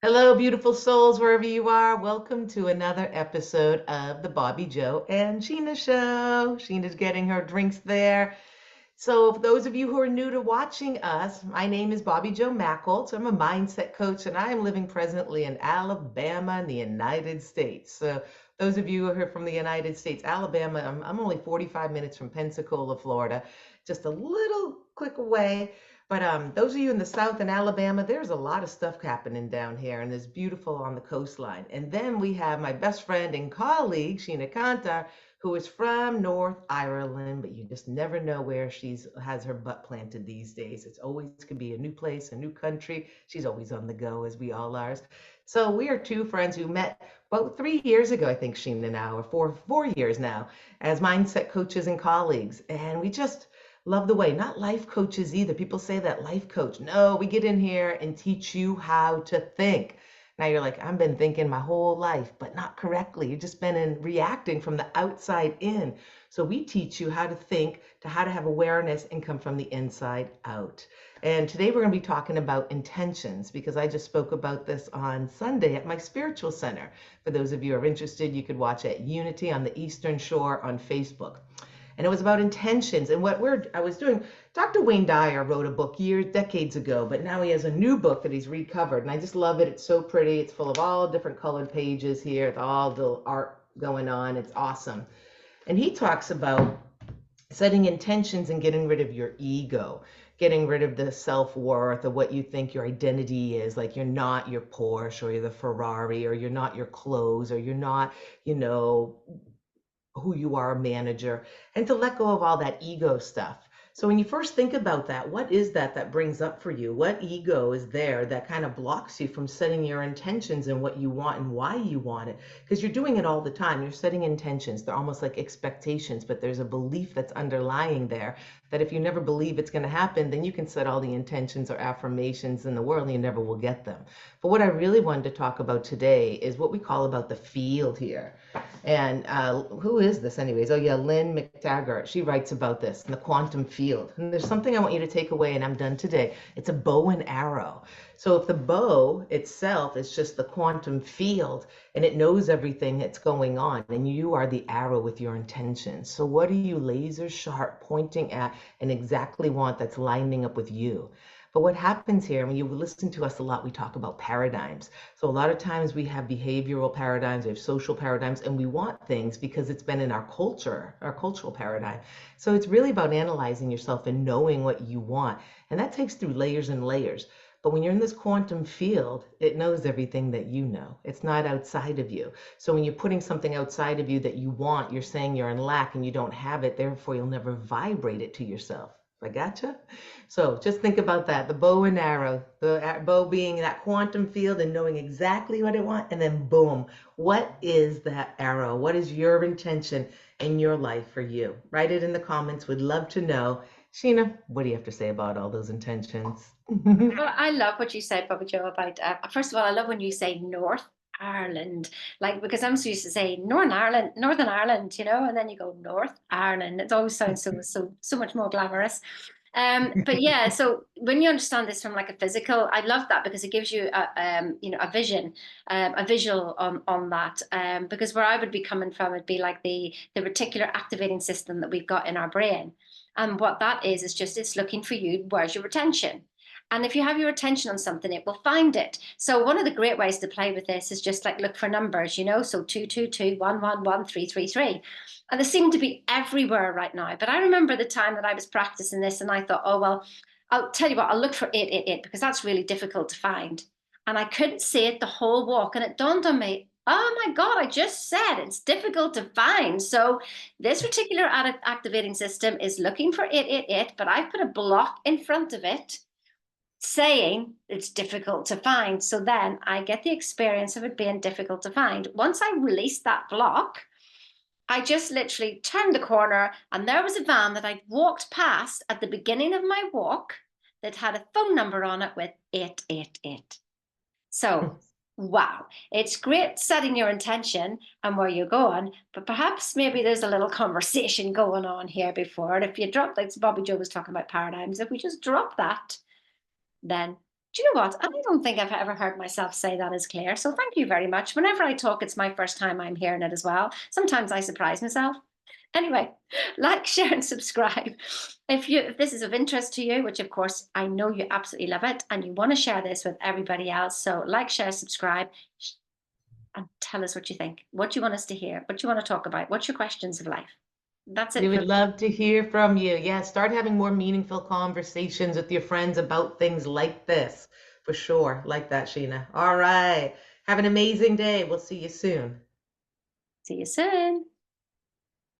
Hello, beautiful souls, wherever you are. Welcome to another episode of the Bobbi Jo and Sheena Show. Sheena's getting her drinks there. So, for those of you who are new to watching us, my name is Bobbi Jo Mackold. I'm a mindset coach, and I am living presently in Alabama in the United States. So, those of you who are from the United States, Alabama, I'm only 45 minutes from Pensacola, Florida, just a little click away. But those of you in the South and Alabama, there's a lot of stuff happening down here, and it's beautiful on the coastline. And then we have my best friend and colleague, Sheena Kantar, who is from North Ireland, but you just never know where she's has her butt planted these days. It's always could be a new place, a new country. She's always on the go, as we all are. So we are two friends who met about 3 years ago, I think, Sheena now, or four years now, as mindset coaches and colleagues. And we just love the way, not life coaches either. People say that life coach. No, we get in here and teach you how to think. Now you're like, I've been thinking my whole life, but not correctly. You've just been reacting from the outside in. So we teach you how to think, to how to have awareness and come from the inside out. And today we're going to be talking about intentions because I just spoke about this on Sunday at my spiritual center. For those of you who are interested, you could watch at Unity on the Eastern Shore on Facebook. And it was about intentions. And I was doing, Dr. Wayne Dyer wrote a book decades ago, but now he has a new book that he's recovered. And I just love it. It's so pretty. It's full of all different colored pages here, with all the art going on. It's awesome. And he talks about setting intentions and getting rid of your ego, getting rid of the self-worth of what you think your identity is. Like you're not your Porsche or you're the Ferrari or you're not your clothes or you're not, who you are, a manager, and to let go of all that ego stuff. So when you first think about that, what is that brings up for you? What ego is there that kind of blocks you from setting your intentions and what you want and why you want it? Because you're doing it all the time. You're setting intentions. They're almost like expectations, but there's a belief that's underlying there that if you never believe it's going to happen, then you can set all the intentions or affirmations in the world and you never will get them. But what I really wanted to talk about today is what we call about the field here. And who is this, anyways? Oh, yeah, Lynn McTaggart. She writes about this in the quantum field. And there's something I want you to take away, and I'm done today. It's a bow and arrow. So if the bow itself is just the quantum field and it knows everything that's going on, and you are the arrow with your intentions. So what are you laser sharp pointing at and exactly want that's lining up with you? But what happens here, when you listen to us a lot, we talk about paradigms. So a lot of times we have behavioral paradigms, we have social paradigms, and we want things because it's been in our culture, our cultural paradigm. So it's really about analyzing yourself and knowing what you want. And that takes through layers and layers. But when you're in this quantum field, it knows everything that you know. It's not outside of you. So when you're putting something outside of you that you want, you're saying you're in lack and you don't have it, therefore you'll never vibrate it to yourself. I gotcha. So just think about that, the bow and arrow, the bow being that quantum field and knowing exactly what it wants, and then boom, what is that arrow? What is your intention in your life for you? Write it in the comments. We'd love to know. Sheena, what do you have to say about all those intentions? Well, I love what you said, Bobbi Jo, about first of all, I love when you say North Ireland, like because I'm so used to say Northern Ireland, and then you go North Ireland. It always sounds so much more glamorous. But yeah, so when you understand this from like a physical, I love that because it gives you a vision, a visual on that. Because where I would be coming from, it'd be like the reticular activating system that we've got in our brain. And what that is just it's looking for you, where's your attention? And if you have your attention on something, it will find it. So one of the great ways to play with this is just like look for numbers, So 222, 111, 333. And they seem to be everywhere right now. But I remember the time that I was practicing this and I thought, oh, well, I'll tell you what, I'll look for 888 because that's really difficult to find. And I couldn't see it the whole walk. And it dawned on me, oh my God, I just said it's difficult to find. So this reticular activating system is looking for 888, but I put a block in front of it saying it's difficult to find. So then I get the experience of it being difficult to find. Once I released that block, I just literally turned the corner and there was a van that I'd walked past at the beginning of my walk that had a phone number on it with 888. So, wow, it's great setting your intention and where you're going, but perhaps maybe there's a little conversation going on here before. And if you drop, like Bobbi Jo was talking about paradigms, if we just drop that, then Do you know what? I don't think I've ever heard myself say that as clear. So thank you very much. Whenever I talk, it's my first time I'm hearing it as well. Sometimes I surprise myself. Anyway, like, share, and subscribe. If this is of interest to you, which of course I know you absolutely love it, and you want to share this with everybody else. So like, share, subscribe, and tell us what you think, what you want us to hear, what you want to talk about, what's your questions of life. That's We it would for love to hear from you. Yeah, start having more meaningful conversations with your friends about things like this. For sure. Like that, Sheena. All right. Have an amazing day. We'll see you soon. see you soon.